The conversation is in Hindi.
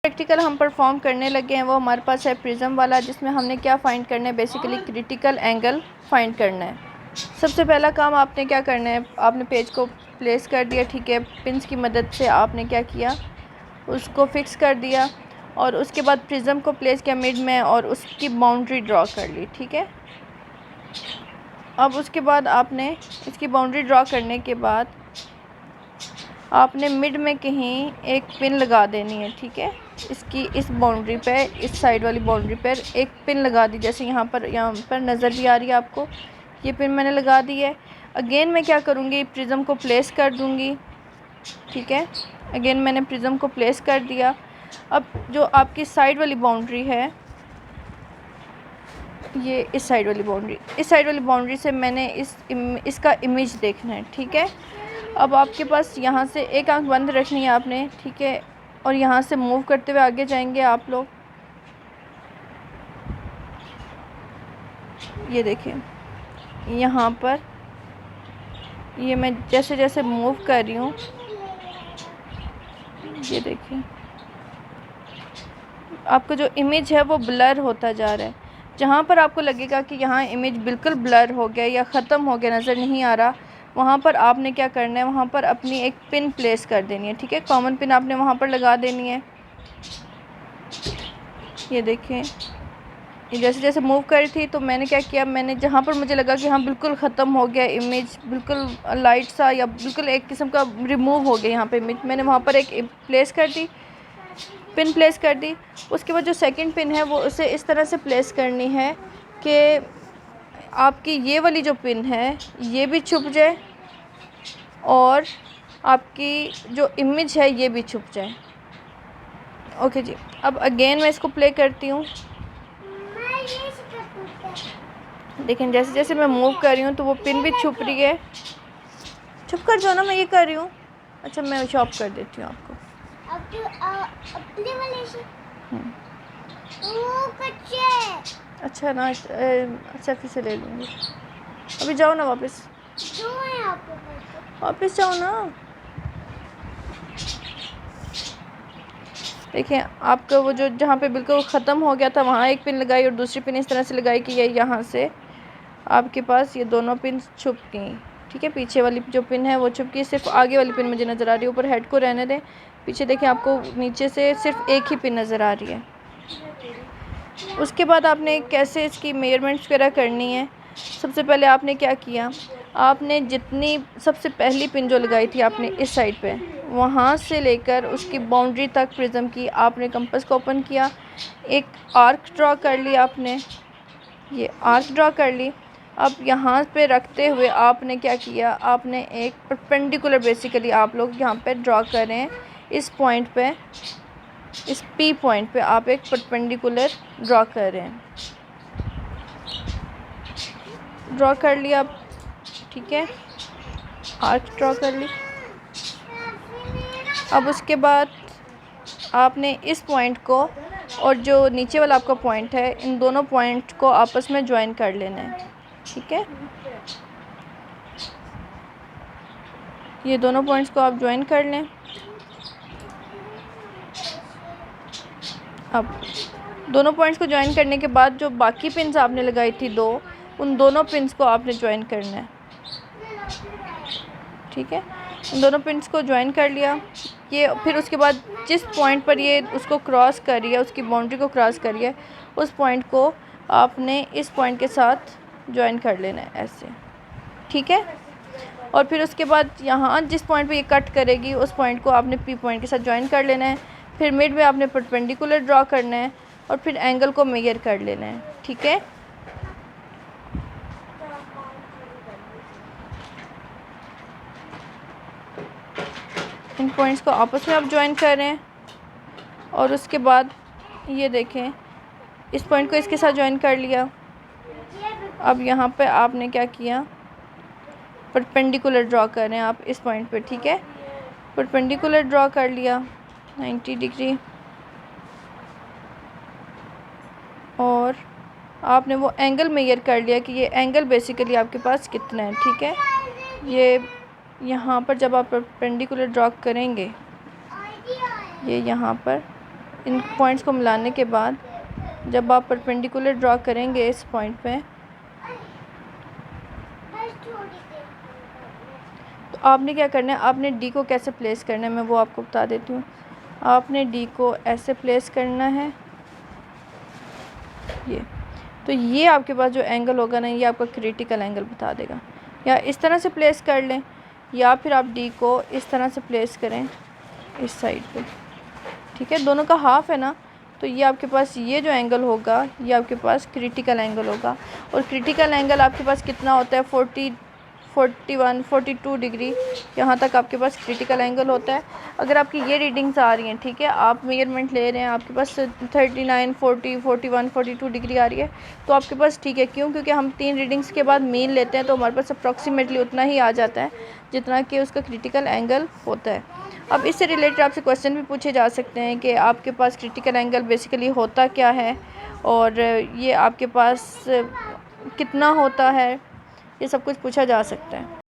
प्रैक्टिकल हम परफॉर्म करने लगे हैं वो हमारे पास है प्रिज्म वाला, जिसमें हमने क्या फ़ाइंड करना है, बेसिकली क्रिटिकल एंगल फ़ाइंड करना है। सबसे पहला काम आपने क्या करना है, आपने पेज को प्लेस कर दिया, ठीक है। पिंस की मदद से आपने क्या किया, उसको फिक्स कर दिया और उसके बाद प्रिज्म को प्लेस किया मिड में और उसकी बाउंड्री ड्रॉ कर ली, ठीक है। अब उसके बाद आपने इसकी बाउंड्री ड्रॉ करने के बाद आपने मिड में कहीं एक पिन लगा देनी है, ठीक है। इसकी इस बाउंड्री पे, इस साइड वाली बाउंड्री पर एक पिन लगा दी, जैसे यहाँ पर नज़र भी आ रही है आपको, ये पिन मैंने लगा दी है। अगेन मैं क्या करूँगी, प्रिज्म को प्लेस कर दूँगी, ठीक है। अगेन मैंने प्रिज्म को प्लेस कर दिया। अब जो आपकी साइड वाली बाउंड्री है, ये इस साइड वाली बाउंड्री से मैंने इसका इमेज देखना है, ठीक है। अब आपके पास यहाँ से एक आंख बंद रखनी है आपने, ठीक है, और यहाँ से मूव करते हुए आगे जाएंगे आप लोग। ये देखिए यहाँ पर ये मैं जैसे जैसे मूव कर रही हूँ, ये देखिए आपका जो इमेज है वो ब्लर होता जा रहा है। जहाँ पर आपको लगेगा कि यहाँ इमेज बिल्कुल ब्लर हो गया या ख़त्म हो गया, नज़र नहीं आ रहा, वहाँ पर आपने क्या करना है, वहाँ पर अपनी एक पिन प्लेस कर देनी है, ठीक है। कॉमन पिन आपने वहाँ पर लगा देनी है। ये देखें, ये जैसे जैसे मूव कर रही थी तो मैंने क्या किया, मैंने जहाँ पर मुझे लगा कि हाँ बिल्कुल ख़त्म हो गया इमेज, बिल्कुल लाइट सा या बिल्कुल एक किस्म का रिमूव हो गया यहाँ पे इमेज, मैंने वहाँ पर एक प्लेस कर दी, पिन प्लेस कर दी। उसके बाद जो सेकंड पिन है वो उसे इस तरह से प्लेस करनी है कि आपकी ये वाली जो पिन है ये भी छुप जाए और आपकी जो इमेज है ये भी छुप जाए। ओके जी, अब अगेन मैं इसको प्ले करती हूँ। लेकिन जैसे जैसे मैं मूव कर रही हूँ तो वो पिन भी छुप रही है। छुप कर जाओ ना, मैं ये कर रही हूँ। अच्छा मैं शॉप कर देती हूँ आपको। अच्छा ना, अच्छा फिर से ले लूँगी। अभी जाओ ना वापस, वापस जाओ ना। देखिए आपका वो जो जहाँ पे बिल्कुल ख़त्म हो गया था वहाँ एक पिन लगाई और दूसरी पिन इस तरह से लगाई कि ये यहाँ से आपके पास ये दोनों पिन छुप गई, ठीक है। पीछे वाली जो पिन है वो छुप गई, सिर्फ आगे वाली पिन मुझे नज़र आ रही है। ऊपर हेड को रहने दें, पीछे देखिए आपको नीचे से सिर्फ एक ही पिन नज़र आ रही है। उसके बाद आपने कैसे इसकी मेजरमेंट्स वगैरह करनी है, सबसे पहले आपने क्या किया, आपने जितनी सबसे पहली पिन जो लगाई थी आपने इस साइड पे, वहाँ से लेकर उसकी बाउंड्री तक प्रिज्म की आपने कंपास को ओपन किया, एक आर्क ड्रॉ कर लिया आपने, ये आर्क ड्रॉ कर ली। अब यहाँ पे रखते हुए आपने क्या किया, आपने एक परपेंडिकुलर, बेसिकली आप लोग यहाँ पे ड्रॉ करें, इस पॉइंट पे, इस पी पॉइंट पे आप एक परपेंडिकुलर ड्रॉ करें। ड्रॉ कर लिया आप, ठीक है, आर्क ड्रॉ कर ली। अब उसके बाद आपने इस पॉइंट को और जो नीचे वाला आपका पॉइंट है, इन दोनों पॉइंट को आपस में ज्वाइन कर लेना है, ठीक है। ये दोनों पॉइंट्स को आप ज्वाइन कर लें। अब दोनों पॉइंट्स को ज्वाइन करने के बाद जो बाकी पिन्स आपने लगाई थी दो, उन दोनों पिन्स को आपने ज्वाइन करना है, ठीक है। उन दोनों पिन्स को ज्वाइन कर लिया। ये फिर उसके बाद जिस पॉइंट पर ये उसको क्रॉस कर रही है, उसकी बाउंड्री को क्रॉस कर रही है, उस पॉइंट को आपने इस पॉइंट के साथ ज्वाइन कर लेना है ऐसे, ठीक है। और फिर उसके बाद यहाँ जिस पॉइंट पे ये कट करेगी उस पॉइंट को आपने पी पॉइंट के साथ ज्वाइन कर लेना है। फिर मिड में आपने परपेंडिकुलर ड्रॉ करना है और फिर एंगल को मेजर कर लेना है, ठीक है। इन पॉइंट्स को आपस में आप ज्वाइन कर रहे हैं और उसके बाद ये देखें, इस पॉइंट को इसके साथ ज्वाइन कर लिया। अब यहाँ पे आपने क्या किया, परपेंडिकुलर ड्रॉ कर रहे हैं आप इस पॉइंट पे, ठीक है। परपेंडिकुलर ड्रॉ कर लिया 90 डिग्री और आपने वो एंगल मेजर कर लिया कि ये एंगल बेसिकली आपके पास कितना है, ठीक है। ये यहाँ पर जब आप परपेंडिकुलर ड्रॉ करेंगे, ये यहाँ पर इन पॉइंट्स को मिलाने के बाद जब आप परपेंडिकुलर ड्रा करेंगे इस पॉइंट पे, तो आपने क्या करना है, आपने डी को कैसे प्लेस करना है मैं वो आपको बता देती हूँ। आपने डी को ऐसे प्लेस करना है, ये तो ये आपके पास जो एंगल होगा ना, ये आपका क्रिटिकल एंगल बता देगा। या इस तरह से प्लेस कर लें, या फिर आप डी को इस तरह से प्लेस करें इस साइड पे, ठीक है। दोनों का हाफ है ना, तो ये आपके पास ये जो एंगल होगा ये आपके पास क्रिटिकल एंगल होगा। और क्रिटिकल एंगल आपके पास कितना होता है, 41 42 डिग्री, यहाँ तक आपके पास क्रिटिकल एंगल होता है। अगर आपकी ये रीडिंग्स आ रही हैं, ठीक है, आप मेजरमेंट ले रहे हैं, आपके पास 39 40 41 42 डिग्री आ रही है, तो आपके पास ठीक है। क्यों? क्योंकि हम 3 रीडिंग्स के बाद मीन लेते हैं, तो हमारे पास अप्रॉक्सीमेटली उतना ही आ जाता है जितना कि उसका क्रिटिकल एंगल होता है। अब इससे रिलेटेड आपसे क्वेश्चन भी पूछे जा सकते हैं कि आपके पास क्रिटिकल एंगल बेसिकली होता क्या है, और ये आपके पास कितना होता है, ये सब कुछ पूछा जा सकता है।